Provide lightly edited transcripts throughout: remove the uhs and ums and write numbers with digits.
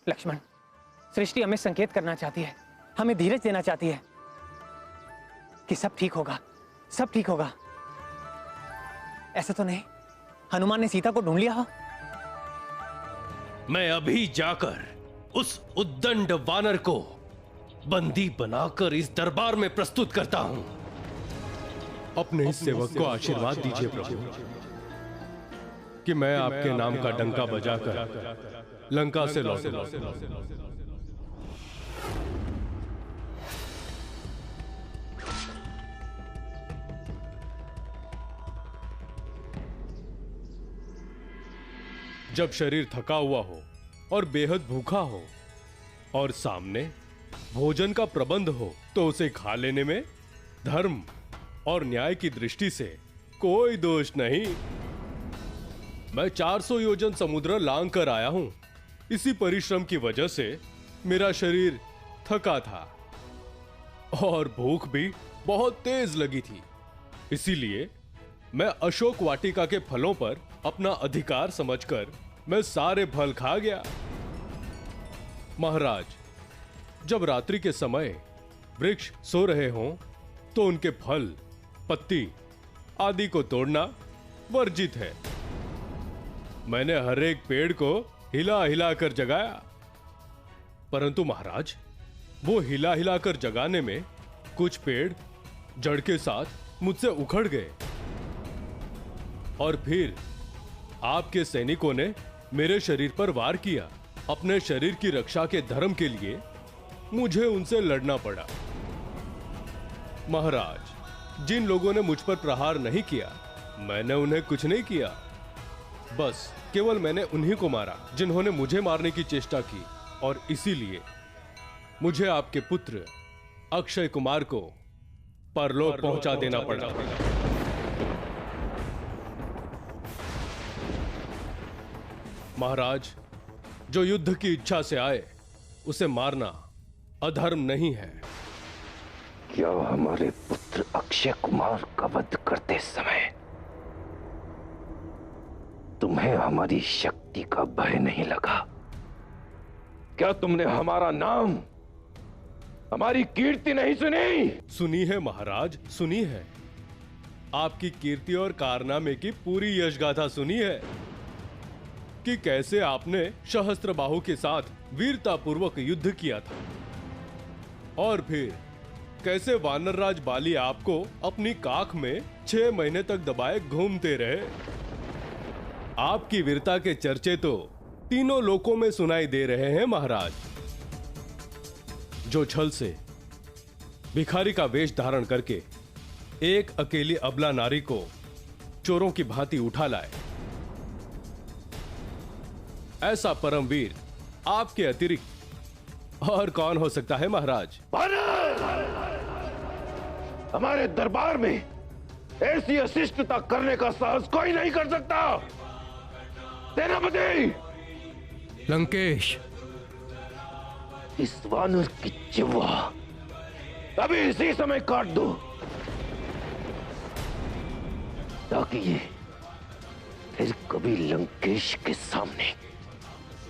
लक्ष्मण, सृष्टि हमें संकेत करना चाहती है, हमें धीरज देना चाहती है कि सब ठीक होगा, सब ठीक होगा। ऐसा तो नहीं हनुमान ने सीता को ढूंढ लिया हो? मैं अभी जाकर उस उद्दंड वानर को बंदी बनाकर इस दरबार में प्रस्तुत करता हूं। अपने इस सेवक को आशीर्वाद दीजिए प्रभु कि मैं आपके नाम का डंका बजाकर लंका से लौटूं। जब शरीर थका हुआ हो और बेहद भूखा हो और सामने भोजन का प्रबंध हो तो उसे खा लेने में धर्म और न्याय की दृष्टि से कोई दोष नहीं। मैं 400 योजन समुद्र लांग कर आया हूं। इसी परिश्रम की वजह से मेरा शरीर थका था और भूख भी बहुत तेज लगी थी। इसीलिए मैं अशोक वाटिका के फलों पर अपना अधिकार समझकर मैं सारे फल खा गया। महाराज, जब रात्रि के समय वृक्ष सो रहे हों तो उनके फल, पत्ती आदि को तोड़ना वर्जित है। मैंने हर एक पेड़ को हिला हिला कर जगाया, परंतु महाराज, वो हिला हिला कर जगाने में कुछ पेड़ जड़ के साथ मुझसे उखड़ गए और फिर आपके सैनिकों ने मेरे शरीर पर वार किया। अपने शरीर की रक्षा के धर्म के लिए मुझे उनसे लड़ना पड़ा। महाराज, जिन लोगों ने मुझ पर प्रहार नहीं किया, मैंने उन्हें कुछ नहीं किया। बस केवल मैंने उन्हीं को मारा जिन्होंने मुझे मारने की चेष्टा की, और इसीलिए मुझे आपके पुत्र अक्षय कुमार को परलोक पहुंचा देना पड़ा। महाराज, जो युद्ध की इच्छा से आए उसे मारना अधर्म नहीं है। क्या हमारे पुत्र अक्षय कुमार का वध करते समय तुम्हें हमारी शक्ति का भय नहीं लगा? क्या तुमने हमारा नाम, हमारी कीर्ति नहीं सुनी? सुनी है महाराज, सुनी है। आपकी कीर्ति और कारनामे की पूरी यशगाथा सुनी है कि कैसे आपने सहस्त्रबाहु के साथ वीरतापूर्वक युद्ध किया था, और फिर कैसे वानरराज बाली आपको अपनी काख में 6 महीने तक दबाए घूमते रहे। आपकी वीरता के चर्चे तो तीनों लोकों में सुनाई दे रहे हैं महाराज। जो छल से भिखारी का वेश धारण करके एक अकेली अबला नारी को चोरों की भांति उठा लाए, ऐसा परमवीर आपके अतिरिक्त और कौन हो सकता है महाराज? हमारे दरबार में ऐसी अशिष्टता करने का साहस कोई नहीं कर सकता। सेनापति लंकेश, इस वानर की जिह्वा अभी इसी समय काट दो, ताकि ये फिर कभी लंकेश के सामने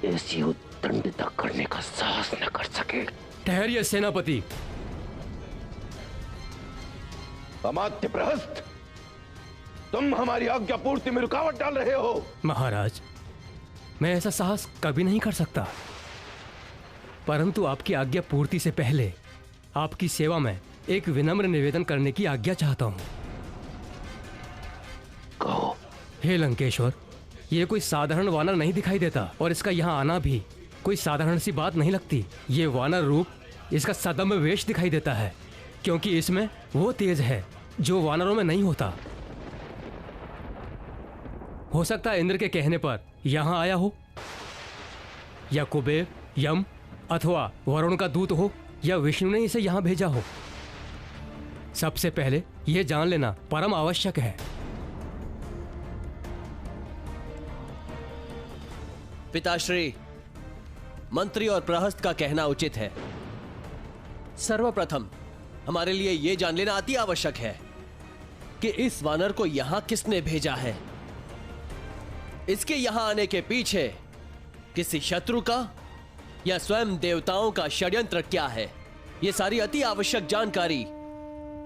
ऐसी उद्दंडता करने का साहस न कर सके। ठहरिए सेनापति। अमात्य प्रहस्त, तुम हमारी आज्ञा पूर्ति में रुकावट डाल रहे हो। महाराज, मैं ऐसा साहस कभी नहीं कर सकता, परंतु आपकी आज्ञा पूर्ति से पहले आपकी सेवा में एक विनम्र निवेदन करने की आज्ञा चाहता हूं। कहो। हे लंकेश्वर, ये कोई साधारण वानर नहीं दिखाई देता, और इसका यहाँ आना भी कोई साधारण सी बात नहीं लगती। ये वानर रूप इसका सदम्भ वेश दिखाई देता है, क्योंकि इसमें वो तेज है जो वानरों में नहीं होता। हो सकता है इंद्र के कहने पर यहाँ आया हो, या कुबेर, यम अथवा वरुण का दूत हो, या विष्णु ने इसे यहाँ भेजा हो। सबसे पहले यह जान लेना परम आवश्यक है। पिताश्री, मंत्री और प्रहस्त का कहना उचित है। सर्वप्रथम हमारे लिए यह जान लेना अति आवश्यक है कि इस वानर को यहां किसने भेजा है। इसके यहां आने के पीछे किसी शत्रु का या स्वयं देवताओं का षड्यंत्र क्या है, ये सारी अति आवश्यक जानकारी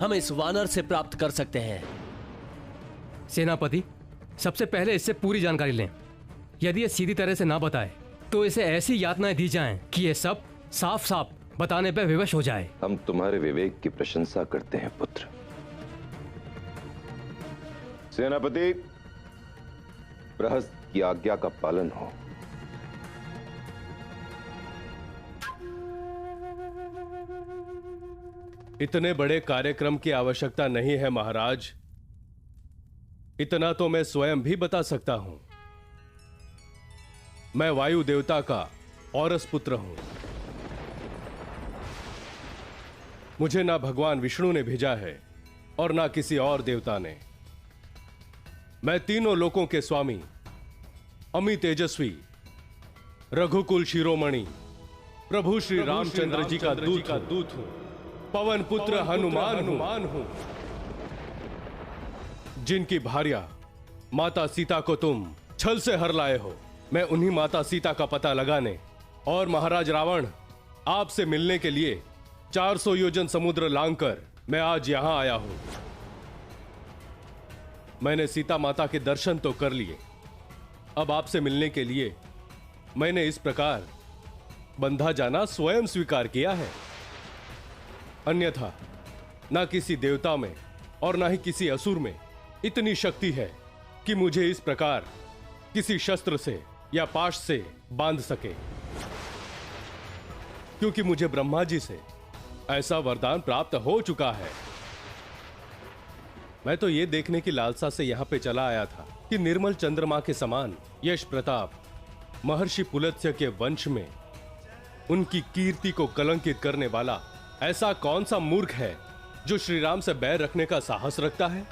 हम इस वानर से प्राप्त कर सकते हैं। सेनापति, सबसे पहले इससे पूरी जानकारी लें। यदि ये सीधी तरह से ना बताए तो इसे ऐसी यातनाएं दी जाएं कि ये सब साफ साफ बताने पर विवश हो जाए। हम तुम्हारे विवेक की प्रशंसा करते हैं पुत्र। सेनापति, प्रहस्त की आज्ञा का पालन हो। इतने बड़े कार्यक्रम की आवश्यकता नहीं है महाराज। इतना तो मैं स्वयं भी बता सकता हूं। मैं वायु देवता का औरस पुत्र हूं। मुझे ना भगवान विष्णु ने भेजा है और ना किसी और देवता ने। मैं तीनों लोकों के स्वामी, अमी तेजस्वी, रघुकुल शिरोमणि, प्रभु श्री रामचंद्र जी का दूत हूं। पवन पुत्र हनुमान हूं। जिनकी भार्या माता सीता को तुम छल से हर लाए हो, मैं उन्हीं माता सीता का पता लगाने और महाराज रावण आपसे मिलने के लिए 400 योजन समुद्र लांघकर मैं आज यहां आया हूं। मैंने सीता माता के दर्शन तो कर लिए, अब आपसे मिलने के लिए मैंने इस प्रकार बंधा जाना स्वयं स्वीकार किया है। अन्यथा ना किसी देवता में और ना ही किसी असुर में इतनी शक्ति है कि मुझे इस प्रकार किसी शस्त्र से या पाश से बांध सके, क्योंकि मुझे ब्रह्मा जी से ऐसा वरदान प्राप्त हो चुका है। मैं तो यह देखने की लालसा से यहां पे चला आया था कि निर्मल चंद्रमा के समान यश प्रताप महर्षि पुलत्स्य के वंश में उनकी कीर्ति को कलंकित करने वाला ऐसा कौन सा मूर्ख है जो श्री राम से बैर रखने का साहस रखता है,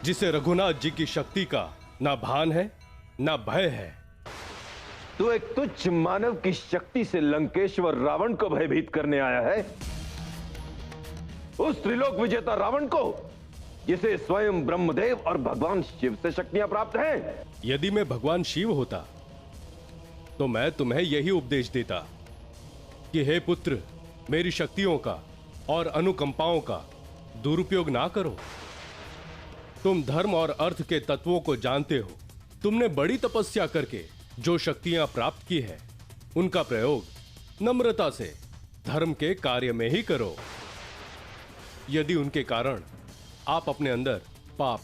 जिसे रघुनाथ जी की शक्ति का ना भान है ना भय है। तू एक तुच्छ मानव की शक्ति से लंकेश्वर रावण को भयभीत करने आया है, उस त्रिलोक विजेता रावण को जिसे स्वयं ब्रह्मदेव और भगवान शिव से शक्तियां प्राप्त हैं। यदि मैं भगवान शिव होता तो मैं तुम्हें यही उपदेश देता कि हे पुत्र, मेरी शक्तियों का और अनुकंपाओं का दुरुपयोग ना करो। तुम धर्म और अर्थ के तत्वों को जानते हो। तुमने बड़ी तपस्या करके जो शक्तियां प्राप्त की है, उनका प्रयोग नम्रता से धर्म के कार्य में ही करो। यदि उनके कारण आप अपने अंदर पाप,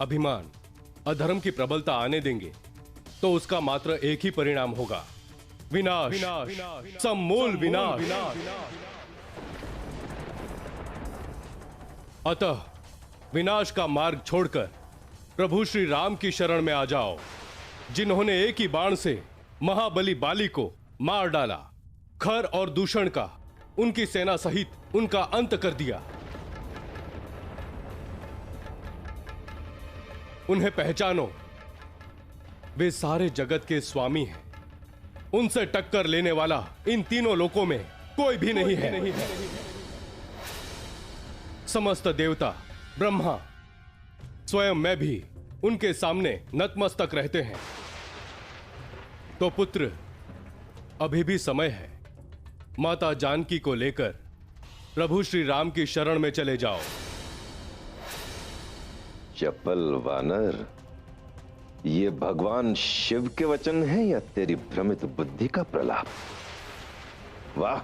अभिमान, अधर्म की प्रबलता आने देंगे तो उसका मात्र एक ही परिणाम होगा, विनाश, समूल विनाश। अतः विनाश का मार्ग छोड़कर प्रभु श्री राम की शरण में आ जाओ, जिन्होंने एक ही बाण से महाबली बाली को मार डाला, खर और दूषण का उनकी सेना सहित उनका अंत कर दिया। उन्हें पहचानो, वे सारे जगत के स्वामी हैं। उनसे टक्कर लेने वाला इन तीनों लोकों में कोई भी नहीं है। समस्त देवता, ब्रह्मा, स्वयं मैं भी उनके सामने नतमस्तक रहते हैं। तो पुत्र, अभी भी समय है। माता जानकी को लेकर प्रभु श्री राम की शरण में चले जाओ। चपल वानर, ये भगवान शिव के वचन हैं या तेरी भ्रमित बुद्धि का प्रलाप? वाह,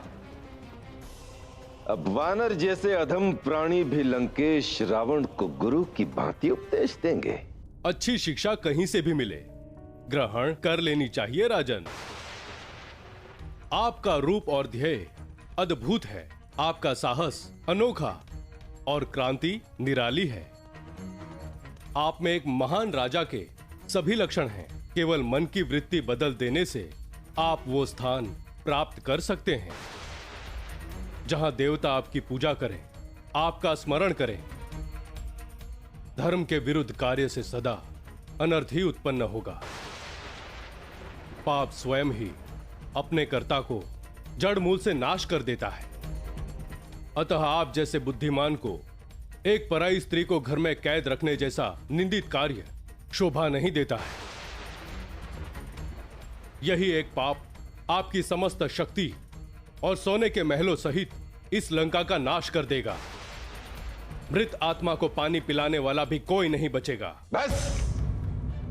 अब वानर जैसे अधम प्राणी भी लंकेश रावण को गुरु की भांति उपदेश देंगे। अच्छी शिक्षा कहीं से भी मिले, ग्रहण कर लेनी चाहिए राजन। आपका रूप और ध्येय अद्भुत है, आपका साहस अनोखा और क्रांति निराली है। आप में एक महान राजा के सभी लक्षण हैं। केवल मन की वृत्ति बदल देने से आप वो स्थान प्राप्त कर सकते हैं जहां देवता आपकी पूजा करें, आपका स्मरण करें। धर्म के विरुद्ध कार्य से सदा अनर्थ ही उत्पन्न होगा। पाप स्वयं ही अपने कर्ता को जड़ मूल से नाश कर देता है। अतः आप जैसे बुद्धिमान को एक पराई स्त्री को घर में कैद रखने जैसा निंदित कार्य शोभा नहीं देता है। यही एक पाप आपकी समस्त शक्ति और सोने के महलों सहित इस लंका का नाश कर देगा। मृत आत्मा को पानी पिलाने वाला भी कोई नहीं बचेगा। बस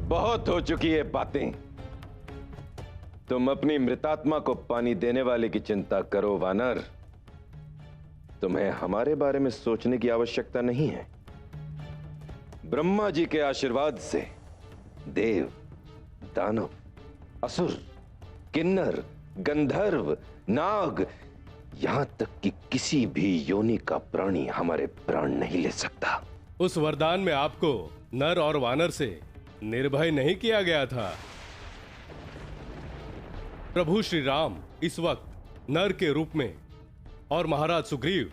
बहुत हो चुकी है बातें। तुम अपनी मृतात्मा को पानी देने वाले की चिंता करो वानर। तुम्हें हमारे बारे में सोचने की आवश्यकता नहीं है। ब्रह्मा जी के आशीर्वाद से देव, दानव, असुर, किन्नर, गंधर्व, नाग, यहां तक कि किसी भी योनि का प्राणी हमारे प्राण नहीं ले सकता। उस वरदान में आपको नर और वानर से निर्भय नहीं किया गया था। प्रभु श्री राम इस वक्त नर के रूप में और महाराज सुग्रीव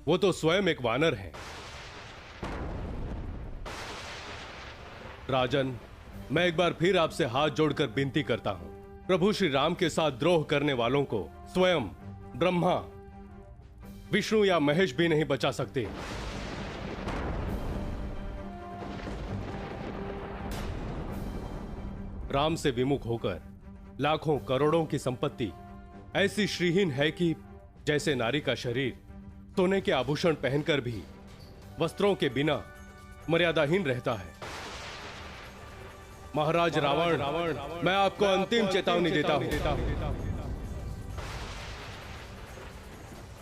वो तो स्वयं एक वानर हैं। राजन, मैं एक बार फिर आपसे हाथ जोड़कर विनती करता हूं, प्रभु श्री राम के साथ द्रोह करने वालों को स्वयं ब्रह्मा, विष्णु या महेश भी नहीं बचा सकते। राम से विमुख होकर लाखों करोड़ों की संपत्ति ऐसी श्रीहीन है कि जैसे नारी का शरीर सोने के आभूषण पहनकर भी वस्त्रों के बिना मर्यादाहीन रहता है। महाराज रावण, मैं आपको अंतिम चेतावनी देता हूं।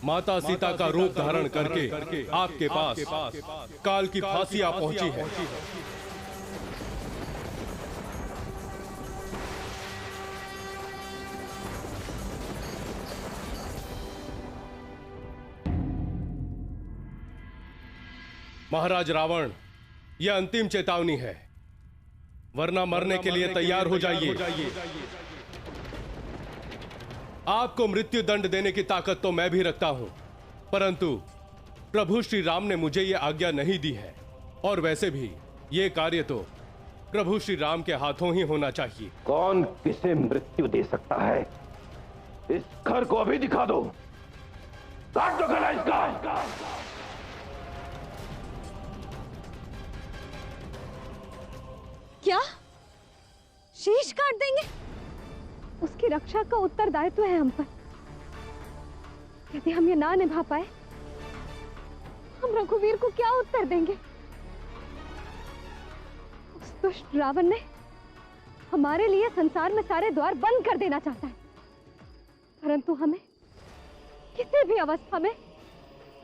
माता सीता का रूप धारण करके आपके पास काल की फांसी आ पहुंची है। महाराज रावण, यह अंतिम चेतावनी है, वरना मरने के लिए तैयार हो जाइए। आपको मृत्यु दंड देने की ताकत तो मैं भी रखता हूं, परंतु प्रभु श्री राम ने मुझे यह आज्ञा नहीं दी है, और वैसे भी यह कार्य तो प्रभु श्री राम के हाथों ही होना चाहिए। कौन किसे मृत्यु दे सकता है? इस घर को अभी दिखा दो। काट दो गला इसका। क्या शीश काट देंगे? उसकी रक्षा का उत्तरदायित्व है हम पर। यदि हम ये ना निभा पाए, हम रघुवीर को क्या उत्तर देंगे? उस दुष्ट रावण ने हमारे लिए संसार में सारे द्वार बंद कर देना चाहता है, परंतु हमें किसी भी अवस्था में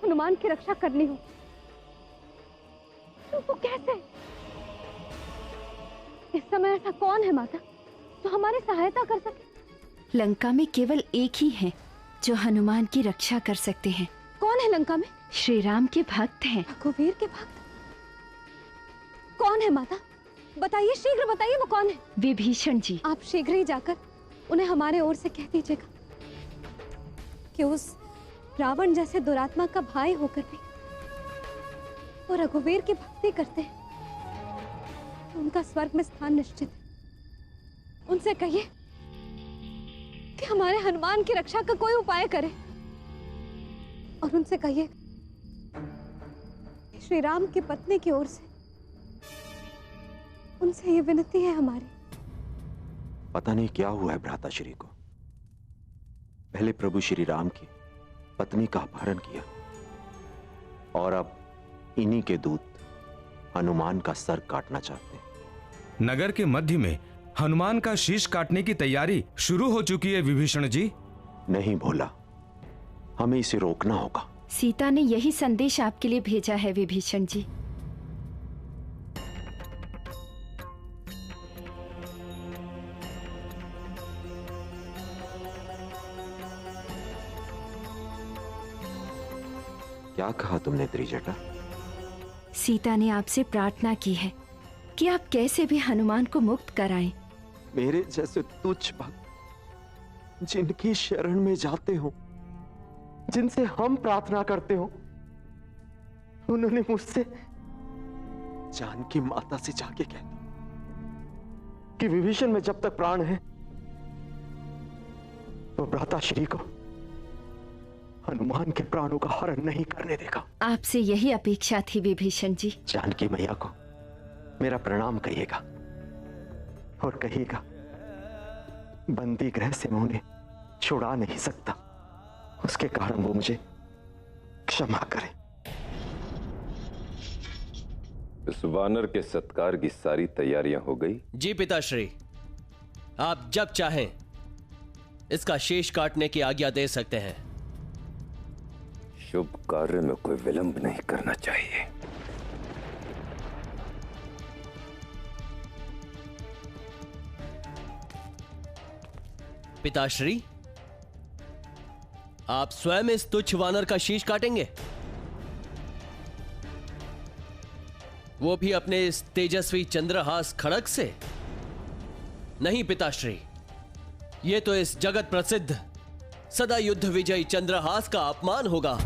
हनुमान की रक्षा करनी हो, तो कैसे? इस समय ऐसा कौन है माता जो हमारी सहायता कर सके? लंका में केवल एक ही है जो हनुमान की रक्षा कर सकते हैं। कौन है लंका में? श्री राम के भक्त हैं। रघुवीर के भक्त? कौन है माता? बताइए, शीघ्र बताइए, वो कौन है? विभीषण जी। आप शीघ्र ही जाकर उन्हें हमारे ओर से कह दीजिएगा कि उस रावण जैसे दुरात्मा का भाई होकर भी वो रघुवीर की भक्ति करते हैं, तो उनका स्वर्ग में स्थान निश्चित है। उनसे कहिए कि हमारे हनुमान की रक्षा का कोई उपाय करे, और उनसे कहिए कि श्री राम की पत्नी की ओर से उनसे ये विनती है हमारी। पता नहीं क्या हुआ है भ्राताश्री को। पहले प्रभु श्री राम की पत्नी का अपहरण किया, और अब इन्हीं के दूत हनुमान का सर काटना चाहते हैं। नगर के मध्य में हनुमान का शीश काटने की तैयारी शुरू हो चुकी है विभीषण जी। नहीं भोला, हमें इसे रोकना होगा। सीता ने यही संदेश आपके लिए भेजा है विभीषण जी। क्या कहा तुमने त्रिजटा? सीता ने आपसे प्रार्थना की है कि आप कैसे भी हनुमान को मुक्त कराएं। मेरे जैसे तुच्छ भक्त जिनकी शरण में जाते हो, जिनसे हम प्रार्थना करते हो, उन्होंने मुझसे जानकी माता से जाके कह दिया कि विभीषण में जब तक प्राण है तो भ्राताश्री को हनुमान के प्राणों का हरण नहीं करने देगा। आपसे यही अपेक्षा थी विभीषण जी। जानकी मैया को मेरा प्रणाम कहिएगा, और कहिएगा बंदी गृह से मैं उन्हें छुड़ा नहीं सकता, उसके कारण वो मुझे क्षमा करें। इस वानर के सत्कार की सारी तैयारियां हो गई? जी पिताश्री, आप जब चाहें इसका शेष काटने की आज्ञा दे सकते हैं। शुभ कार्य में कोई विलंब नहीं करना चाहिए। पिताश्री, आप स्वयं इस तुच्छ वानर का शीश काटेंगे? वो भी अपने इस तेजस्वी चंद्रहास खड़ग से? नहीं पिताश्री, ये तो इस जगत प्रसिद्ध सदा युद्ध विजयी चंद्रहास का अपमान होगा।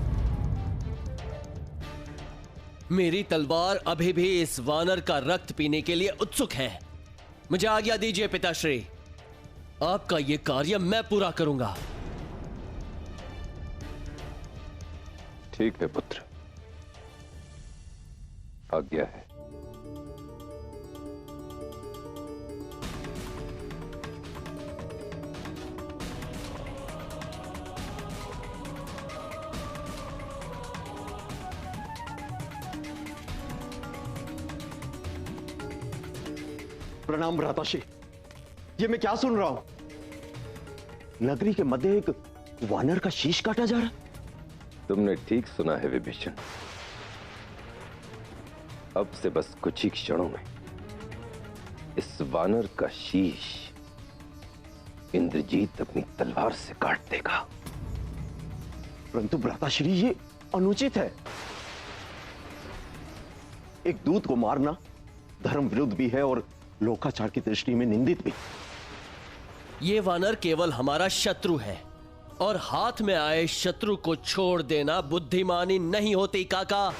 मेरी तलवार अभी भी इस वानर का रक्त पीने के लिए उत्सुक है। मुझे आज्ञा दीजिए पिताश्री, आपका यह कार्य मैं पूरा करूंगा। ठीक है पुत्र, आज्ञा है। प्रणाम भ्राताश्री, ये मैं क्या सुन रहा हूं? नगरी के मध्य एक वानर का शीश काटा जा रहा है। तुमने ठीक सुना है विभीषण। अब से बस कुछ ही क्षणों में इस वानर का शीश इंद्रजीत अपनी तलवार से काट देगा। परंतु भ्राताश्री, ये अनुचित है। एक दूत को मारना धर्म विरुद्ध भी है और लोकाचार की दृष्टि में निंदित भी। ये वानर केवल हमारा शत्रु है और हाथ में आए शत्रु को छोड़ देना बुद्धिमानी नहीं होती काका।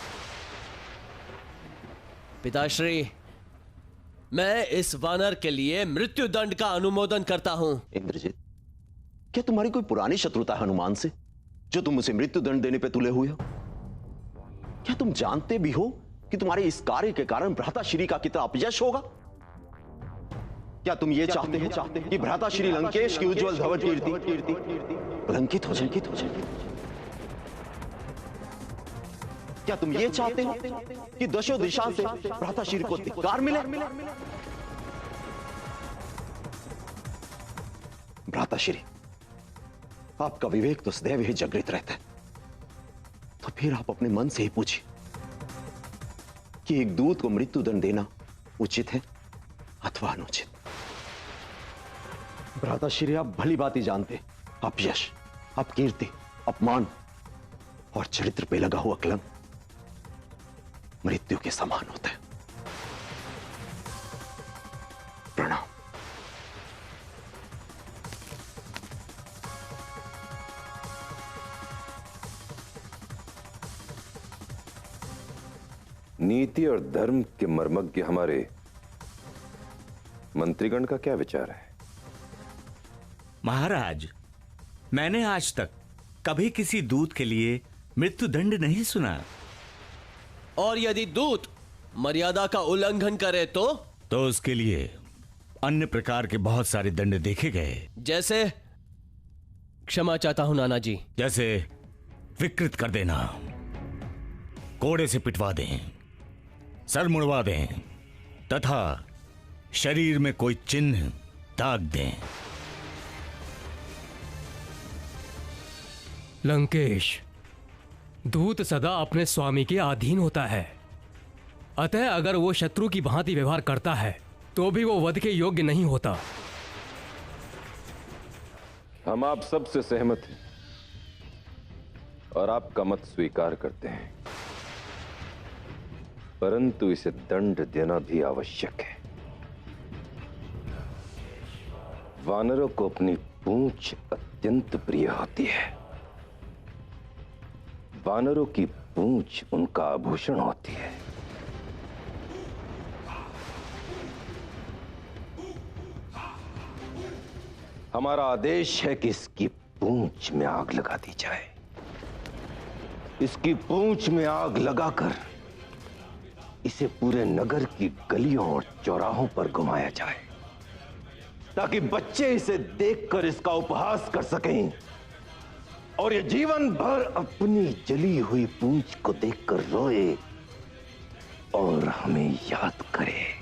पिताश्री, मैं इस वानर के लिए मृत्युदंड का अनुमोदन करता हूं। इंद्रजीत, क्या तुम्हारी कोई पुरानी शत्रुता है हनुमान से, जो तुम उसे मृत्युदंड देने पे तुले हुए हो? क्या तुम जानते भी हो कि तुम्हारे इस कार्य के कारण भ्राताश्री का कितना अपयश होगा? क्या तुम ये चाहते हो कि भ्राताश्री लंकेश की उज्जवल धवल कीर्ति कलंकित हो जाए? क्या तुम ये चाहते हो कि दशों दिशा से भ्राताश्री को धिक्कार मिले? भ्राताश्री, आपका विवेक तो सदैव ही जागृत रहता है, तो फिर आप अपने मन से ही पूछिए कि एक दूत को मृत्युदंड देना उचित है अथवा अनुचित। भ्राताश्री, आप भली बात ही जानते, अपयश, अपकीर्ति, अपमान और चरित्र पे लगा हुआ कलंक मृत्यु के समान होता है। प्रणाम। नीति और धर्म के मर्मज्ञ हमारे मंत्रीगण का क्या विचार है? महाराज, मैंने आज तक कभी किसी दूत के लिए मृत्युदंड नहीं सुना। और यदि दूत मर्यादा का उल्लंघन करे तो उसके लिए अन्य प्रकार के बहुत सारे दंड देखे गए। जैसे? क्षमा चाहता हूं नाना जी। जैसे विकृत कर देना, कोड़े से पिटवा दें, सर मुड़वा दें तथा शरीर में कोई चिन्ह दाग दें। लंकेश, दूत सदा अपने स्वामी के अधीन होता है, अतः अगर वो शत्रु की भांति व्यवहार करता है तो भी वो वध के योग्य नहीं होता। हम आप सबसे सहमत हैं और आपका मत स्वीकार करते हैं, परंतु इसे दंड देना भी आवश्यक है। वानरों को अपनी पूंछ अत्यंत प्रिय होती है। वानरों की पूंछ उनका आभूषण होती है। हमारा आदेश है कि इसकी पूंछ में आग लगा दी जाए। इसकी पूंछ में आग लगाकर इसे पूरे नगर की गलियों और चौराहों पर घुमाया जाए। ताकि बच्चे इसे देखकर इसका उपहास कर सकें और ये जीवन भर अपनी जली हुई पूंछ को देखकर रोए और हमें याद करे।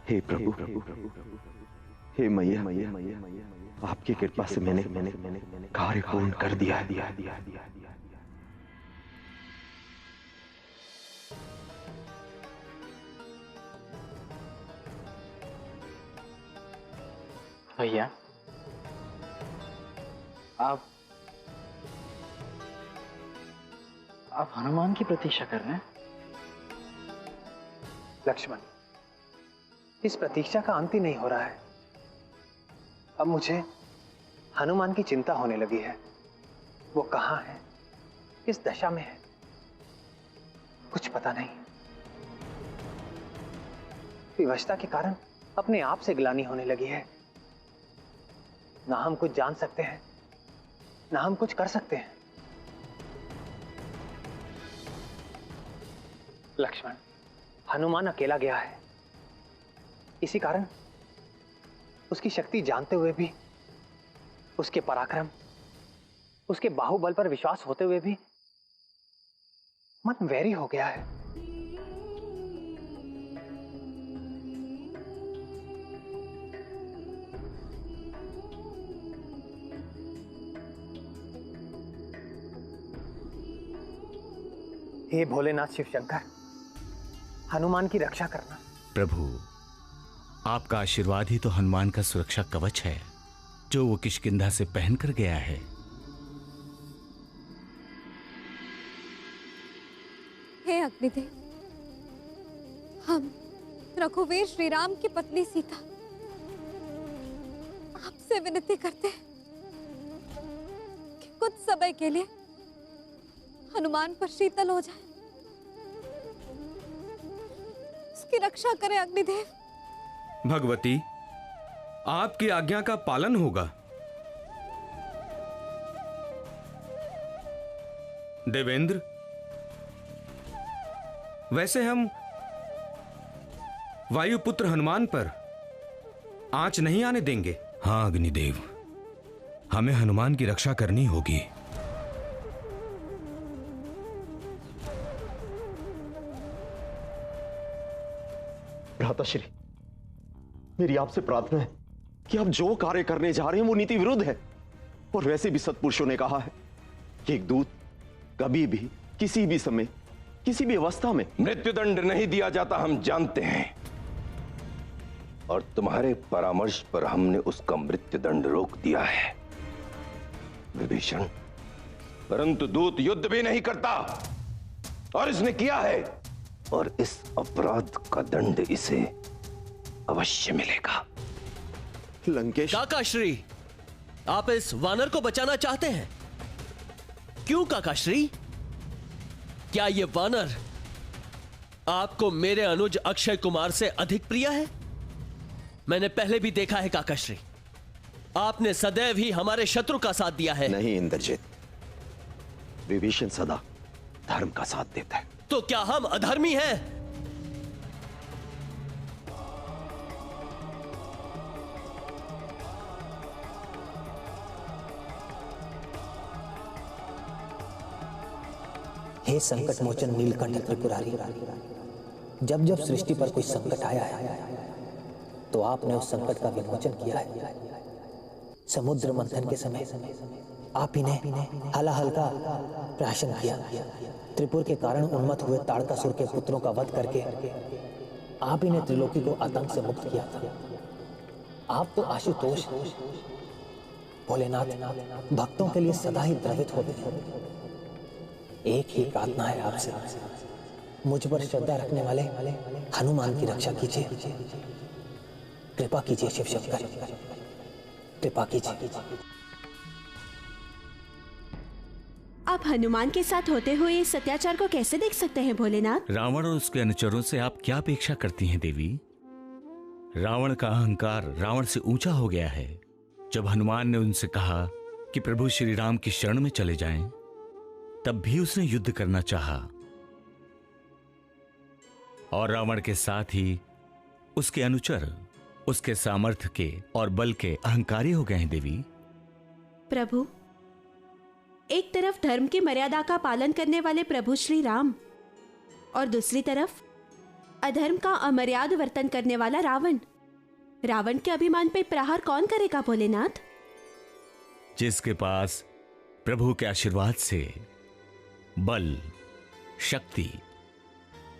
हे प्रभु, हे मैया, आपकी कृपा से मैंने कार्य पूर्ण कर दिया। भैया, आप हनुमान की प्रतीक्षा कर रहे हैं? लक्ष्मण, इस प्रतीक्षा का अंत ही नहीं हो रहा है। अब मुझे हनुमान की चिंता होने लगी है। वो कहाँ है, किस दशा में है, कुछ पता नहीं। विवशता के कारण अपने आप से ग्लानि होने लगी है। ना हम कुछ जान सकते हैं, ना हम कुछ कर सकते हैं। लक्ष्मण, हनुमान अकेला गया है। इसी कारण उसकी शक्ति जानते हुए भी, उसके पराक्रम, उसके बाहुबल पर विश्वास होते हुए भी मन वैरी हो गया है। हे भोलेनाथ शिव शंकर, हनुमान की रक्षा करना। प्रभु, आपका आशीर्वाद ही तो हनुमान का सुरक्षा कवच है जो वो किष्किंधा से पहनकर गया है। हे अग्निदेव, हम रघुवीर श्री राम की पत्नी सीता आपसे विनती करते हैं कि कुछ समय के लिए हनुमान पर शीतल हो जाए। उसकी रक्षा करें अग्निदेव। भगवती, आपकी आज्ञा का पालन होगा। देवेंद्र, वैसे हम वायुपुत्र हनुमान पर आंच नहीं आने देंगे। हाँ अग्निदेव, हमें हनुमान की रक्षा करनी होगी। भ्राताश्री, मेरी आपसे प्रार्थना है कि आप जो कार्य करने जा रहे हैं वो नीति विरुद्ध है। और वैसे भी सत्पुरुषों ने कहा है कि एक दूत कभी भी, किसी भी समय, किसी भी अवस्था में मृत्युदंड नहीं दिया जाता, हम जानते हैं। और तुम्हारे परामर्श पर हमने उसका मृत्युदंड रोक दिया है विभीषण। परंतु दूत युद्ध भी नहीं करता, और इसने किया है, और इस अपराध का दंड इसे अवश्य मिलेगा। लंकेश काकाश्री, आप इस वानर को बचाना चाहते हैं? क्यों काकाश्री? क्या यह वानर आपको मेरे अनुज अक्षय कुमार से अधिक प्रिय है? मैंने पहले भी देखा है काकाश्री, आपने सदैव ही हमारे शत्रु का साथ दिया है। नहीं इंद्रजित, विभीषण सदा धर्म का साथ देता है। तो क्या हम अधर्मी हैं? हे संकट मोचन नीलकंठ त्रिपुरारी, जब जब सृष्टि पर कोई संकट आया है तो आपने उस संकट का विमोचन किया है। समुद्र मंथन के समय आप ही ने हलाहल का प्राशन किया। त्रिपुर के कारण उन्मत्त हुए ताड़कासुर के पुत्रों का वध करके आप ही ने त्रिलोकी को आतंक से मुक्त किया था। आप तो आशुतोष भोलेनाथ भक्तों के लिए सदा ही द्रवित होते हैं। एक ही प्रार्थना है आपसे, मुझ पर श्रद्धा रखने वाले हनुमान की रक्षा कीजिए। कृपा कीजिए शिव शंकर, कृपा कीजिए। आप हनुमान के साथ होते हुए इस अत्याचार को कैसे देख सकते हैं भोलेनाथ? रावण और उसके अनुचरों से आप क्या अपेक्षा करती हैं देवी? रावण का अहंकार रावण से ऊंचा हो गया है। जब हनुमान ने उनसे कहा कि प्रभु श्री राम की शरण में चले जाएं, तब भी उसने युद्ध करना चाहा और रावण के साथ ही उसके अनुचर उसके सामर्थ्य के और बल के अहंकारी हो गए हैं देवी। प्रभु, एक तरफ धर्म की मर्यादा का पालन करने वाले प्रभु श्री राम और दूसरी तरफ अधर्म का अमर्याद वर्तन करने वाला रावण। रावण के अभिमान पे प्रहार कौन करेगा भोलेनाथ? जिसके पास प्रभु के आशीर्वाद से बल, शक्ति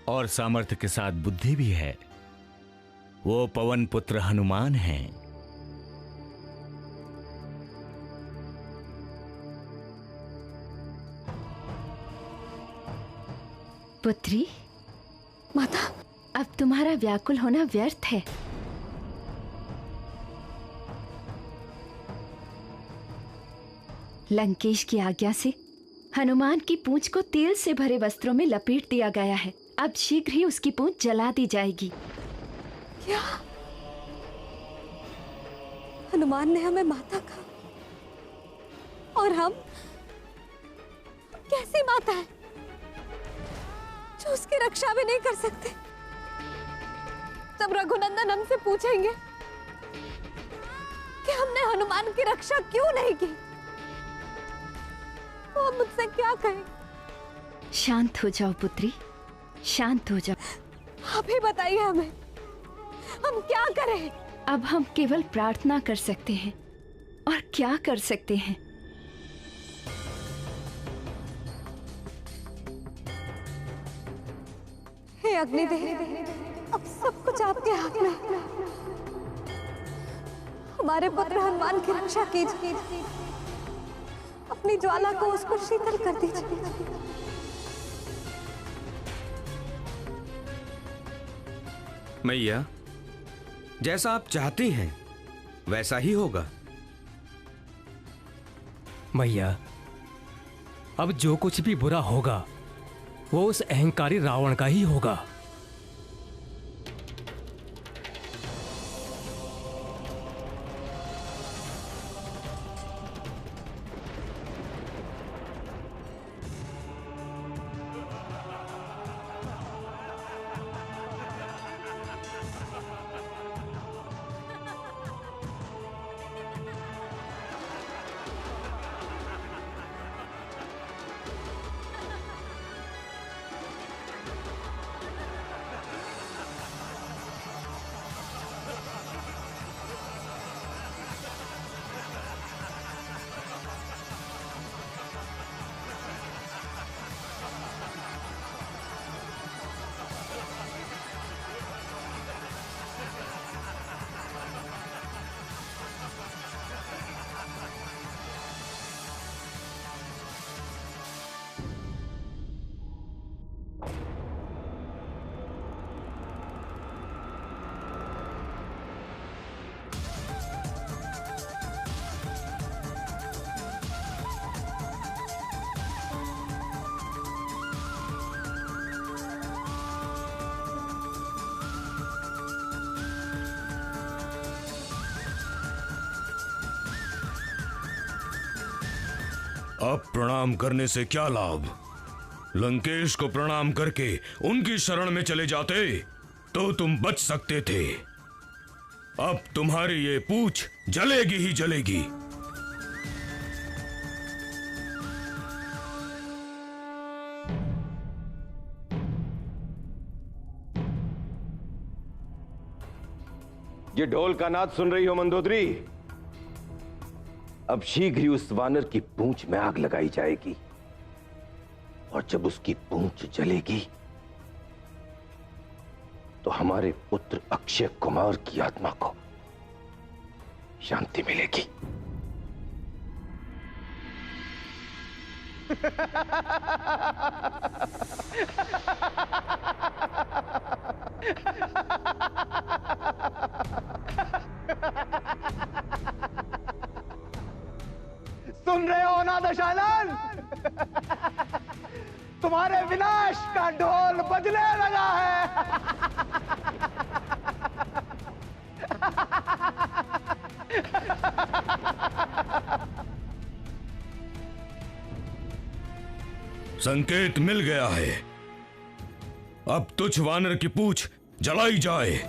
और सामर्थ्य के साथ बुद्धि भी है, वो पवन पुत्र हनुमान हैं। पुत्री, माता, अब तुम्हारा व्याकुल होना व्यर्थ है। लंकेश की आज्ञा से हनुमान की पूंछ को तेल से भरे वस्त्रों में लपेट दिया गया है। अब शीघ्र ही उसकी पूंछ जला दी जाएगी। क्या? हनुमान ने हमें माता कहा और हम कैसी माता है जो उसकी रक्षा भी नहीं कर सकते? जब रघुनंदन हमसे पूछेंगे कि हमने हनुमान की रक्षा क्यों नहीं की, तो हम मुझसे क्या कहें? शांत हो जाओ पुत्री, शांत हो जाओ। आप ही बताइए हमें, हम क्या करें? अब हम केवल प्रार्थना कर सकते हैं, और क्या कर सकते हैं? हे अग्निदेव, अब सब कुछ आपके हाथ में। हमारे पुत्र हनुमान की रक्षा कीजिए, अपनी ज्वाला को उसको शीतल कर दीजिए। मैया, जैसा आप चाहती हैं वैसा ही होगा। मैया, अब जो कुछ भी बुरा होगा वो उस अहंकारी रावण का ही होगा। अब प्रणाम करने से क्या लाभ? लंकेश को प्रणाम करके उनकी शरण में चले जाते तो तुम बच सकते थे। अब तुम्हारी ये पूंछ जलेगी ही जलेगी। ये ढोल का नाद सुन रही हो मंदोदरी? अब शीघ्र ही उस वानर की पूंछ में आग लगाई जाएगी, और जब उसकी पूंछ जलेगी तो हमारे पुत्र अक्षय कुमार की आत्मा को शांति मिलेगी। सुन रहे हो ना दशानन? विनाश का ढोल बजने लगा है। संकेत मिल गया है। अब तुच्छ वानर की पूंछ जलाई जाए।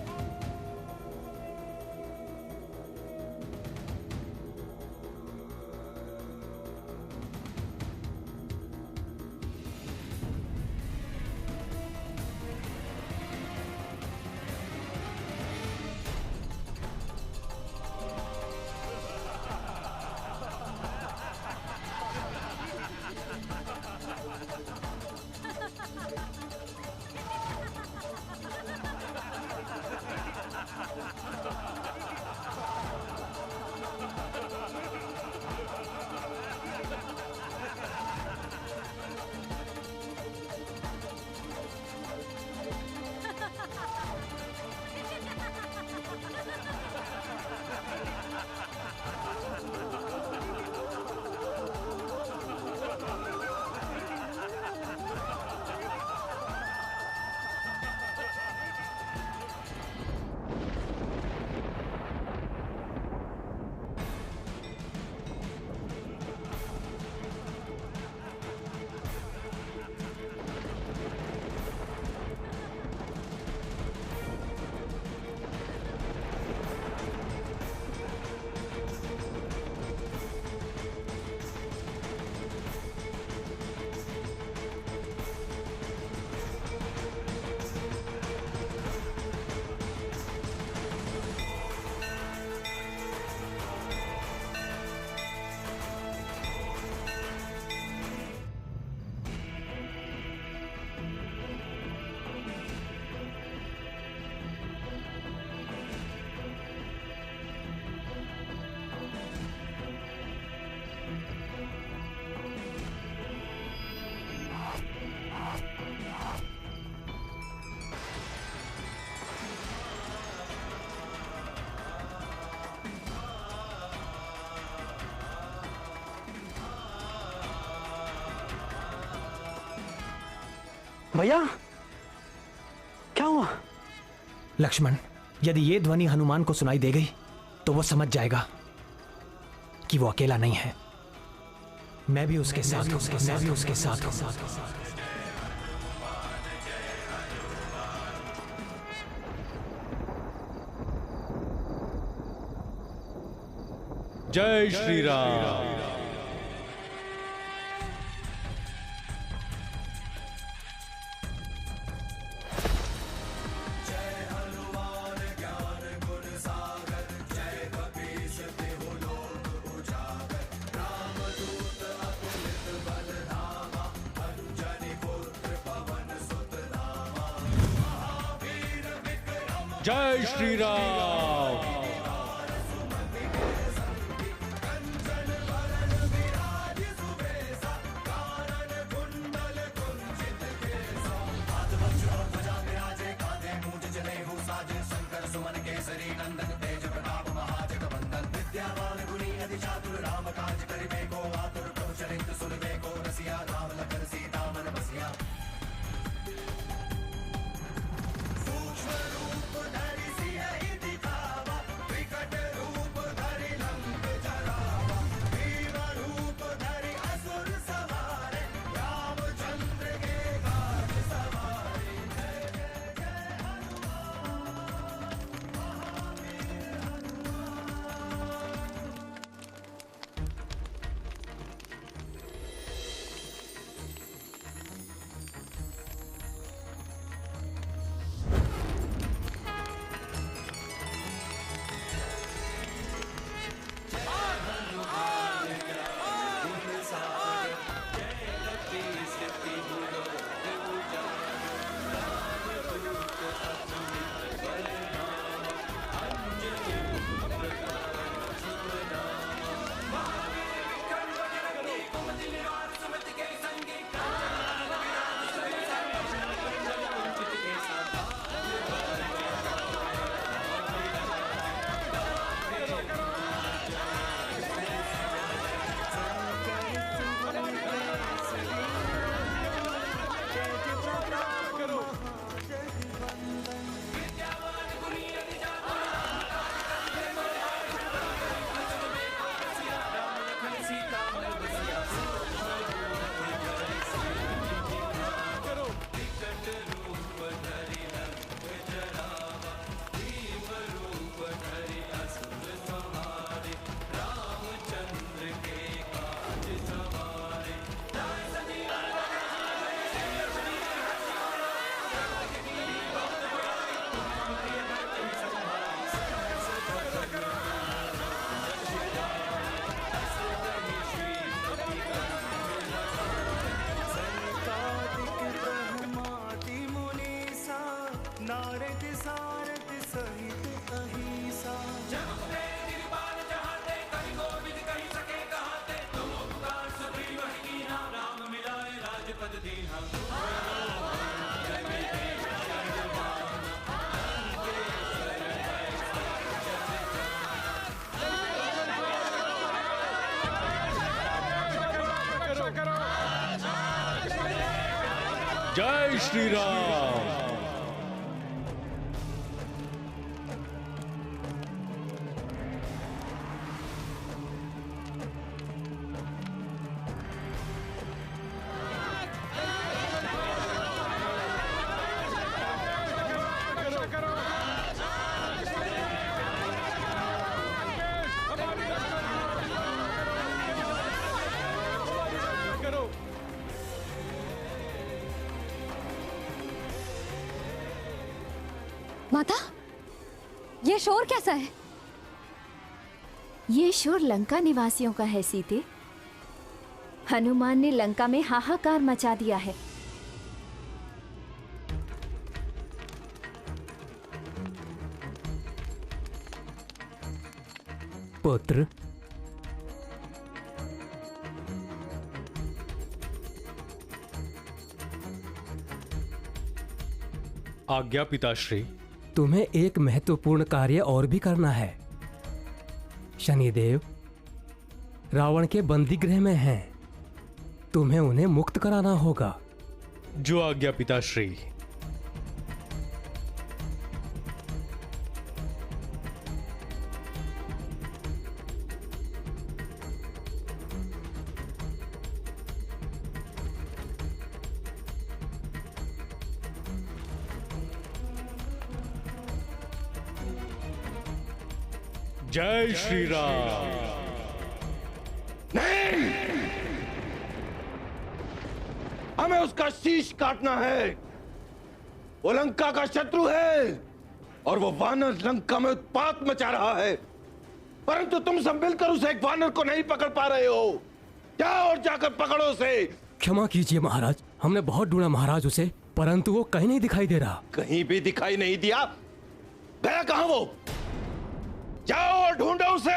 भैया क्या हुआ? लक्ष्मण, यदि ये ध्वनि हनुमान को सुनाई दे गई तो वो समझ जाएगा कि वो अकेला नहीं है। मैं भी उसके साथ हूं। जय श्री राम। जय श्री राम। नारद सारद सहित अहिसा राम मिलाए राजपद दीना। जय श्री राम। माता, ये शोर कैसा है? ये शोर लंका निवासियों का है सीते। हनुमान ने लंका में हाहाकार मचा दिया है। पुत्र, आज्ञा पिताश्री। तुम्हें एक महत्वपूर्ण कार्य और भी करना है। शनिदेव रावण के बंदी गृह में हैं। तुम्हें उन्हें मुक्त कराना होगा। जो आज्ञा पिताश्री। जय श्री राम। नहीं, हमें उसका शीश काटना है। वो लंका का शत्रु है और वो वानर लंका में उत्पात मचा रहा है, परंतु तुम सब मिलकर उस एक वानर को नहीं पकड़ पा रहे हो। जाओ और जाकर पकड़ो उसे। क्षमा कीजिए महाराज, हमने बहुत ढूंढा महाराज उसे, परंतु वो कहीं नहीं दिखाई दे रहा। कहीं भी दिखाई नहीं दिया? गया कहां वो? जाओ और ढूंढो उसे।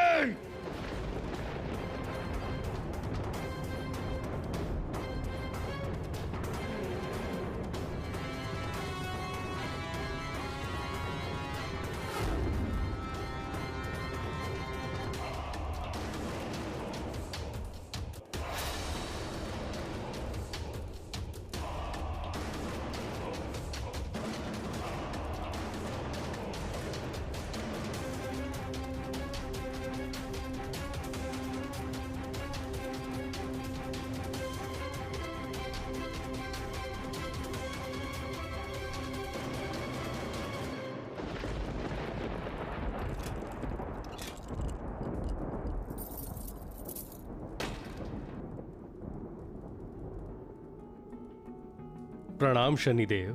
प्रणाम शनिदेव।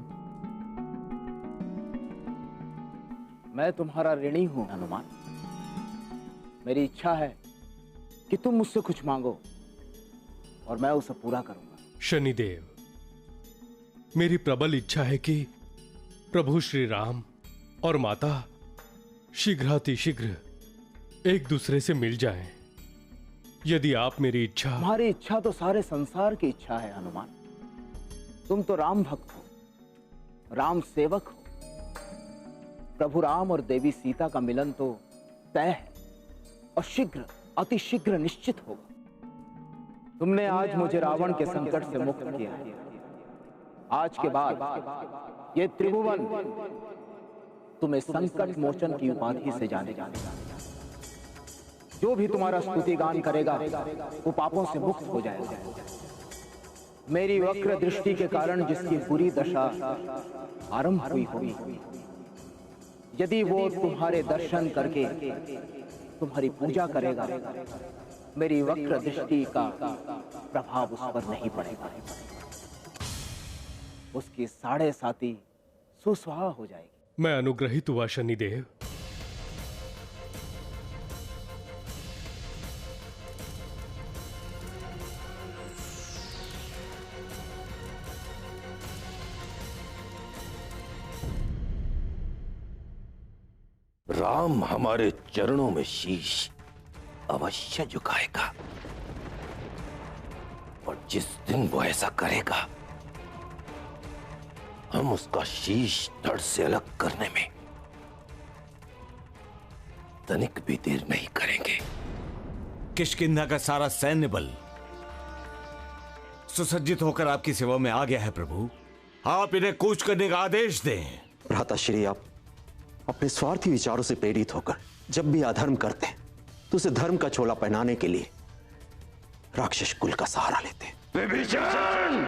मैं तुम्हारा ऋणी हूं हनुमान। मेरी इच्छा है कि तुम मुझसे कुछ मांगो और मैं उसे पूरा करूंगा। शनिदेव, मेरी प्रबल इच्छा है कि प्रभु श्री राम और माता शीघ्रातिशीघ्र एक दूसरे से मिल जाएं। यदि आप मेरी इच्छा। तुम्हारी इच्छा तो सारे संसार की इच्छा है हनुमान। तुम तो राम भक्त हो, राम सेवक हो। प्रभु राम और देवी सीता का मिलन तो तय है और शीघ्र, अति शीघ्र निश्चित होगा। तुमने आज मुझे रावण के संकट से मुक्त किया है। आज के बाद ये त्रिभुवन तुम्हें संकट मोचन की उपाधि से जाने जानेगा। जो भी तुम्हारा स्तुति गान करेगा वो पापों से मुक्त हो जाएगा। मेरी वक्र दृष्टि के कारण जिसकी बुरी दशा आरंभ हुई होगी, यदि वो तुम्हारे दर्शन करके तुम्हारी पूजा करेगा, मेरी वक्र दृष्टि का प्रभाव उस पर नहीं पड़ेगा। उसकी साढ़े साती सुस्वाहा हो जाएगी। मैं अनुग्रहित हुआ शनिदेव। राम हमारे चरणों में शीश अवश्य झुकाएगा, और जिस दिन वो ऐसा करेगा हम उसका शीश धड़ से अलग करने में तनिक भी देर नहीं करेंगे। किष्किंधा का सारा सैन्य बल सुसज्जित होकर आपकी सेवा में आ गया है प्रभु। आप इन्हें कूच करने का आदेश दें। भ्राताश्री, आप अपने स्वार्थी विचारों से प्रेरित होकर जब भी अधर्म करते हैं तो उसे धर्म का चोला पहनाने के लिए राक्षस कुल का सहारा लेते हैं। विभीषण!